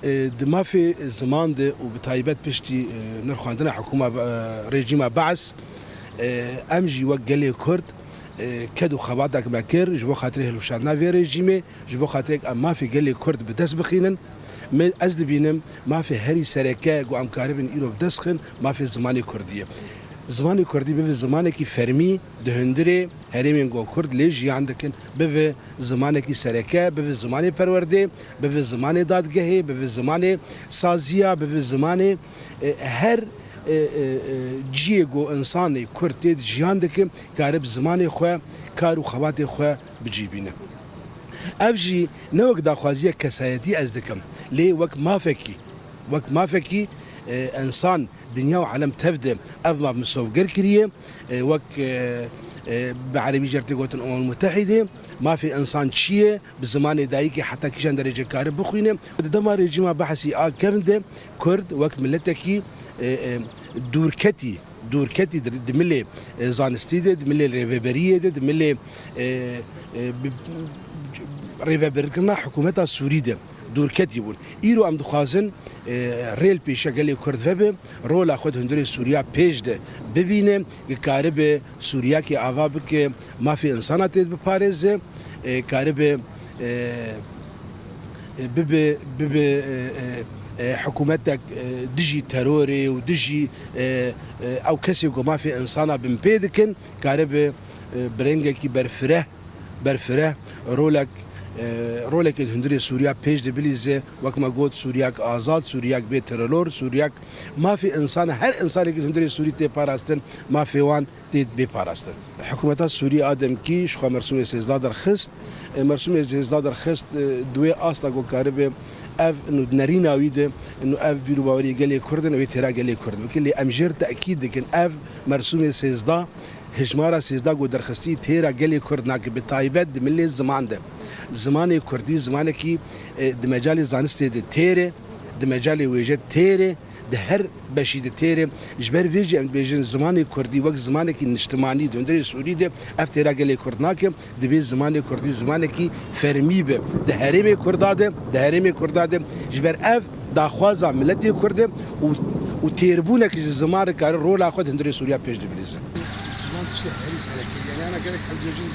دما في زمان ده وبتايبات بشتي نرخو عندنا حكومة ريجيما بعث امجي وقالي كرد كدو خباتك باكر جبو خاطره الوشادنا في ريجيمي جبو خاطرك اما في قالي كرد بدس بخينن ما ازد بينم ما في هري سركه قو ام كاربن ايرو بدسخن ما في زماني كرديه زماني كردي بفي زمانك فرمي دهندري هرمين جو كرد ليجي عندكن بفي زمانك سركه بفي زماني پرورده بفي زماني دادگاهي بفي زماني سازيا بفي زماني هر جيگو انساني كرد جيان دكن كارب زماني خو كارو خوات خو بجيبينه افجي نوك داخوازيه كسايتي ازدكم ليه وك ما فكي انسان دنيا وعالم تبدا اف مسوف كريه وك بعربي جرتي قوت الامم المتحده ما في انسان شيء بالزمان دايكي حتى كيشان درجه كارب بخوينه دما ريجيما بحثي كمده كرد وك ملتكي دوركتي دملي زانستي دملي ريفبريه دملي ريفبركنا حكومتها السورية دور كتيبون إيرو أم دخازن ريل بيشا قالي كرد فبه رولا خود هندوري سوريا بيش ده ببينه كارب سوريا كي عوابك ما في إنسانات ببارز كارب بب حكومتك دجي تروري ودجي أو كسي ما في إنسانا بمبيدكن كارب برنجكي برفره رولك هندري سوريا بيج دبليزه وكما قلت سورياك آزاد سورياك بيت ترلور سورياك ما في إنسان هر إنسان اللي هندري سوري تي باراستن ما في وان تي بي باراستن حكومة سوريا آدم كي شخا مرسوم سيزداد الخست مرسوم سيزداد الخست دوي أصلا قو كاربه اف انه نارينا ويده انه اف بيرو باوري قال كردن ويترا قال كرد بكل امجر تاكيد لكن اف مرسوم سيزدا هجمارا سيزدا قو درخستي تيرا قال كرد ناك بتايبد ملي الزمان ده زماني كردي زمانكي دمجالي زانستي ده تيره دمجالي ويجت تيره ده هر بشيد تيره جبر فيجي ام بيجن زماني كردي وقت زمانكي اجتماعي دندري سوري ده افترا قال كردناك دبي زماني كردي زمانكي فرمي به ده هرمي كرداده جبر اف داخوازا ملتي كرده وتيربونك زمان كار رولا خد هندري سوريا بيج دبليز زمان تشي هري سلكي يعني انا قالك حق زمان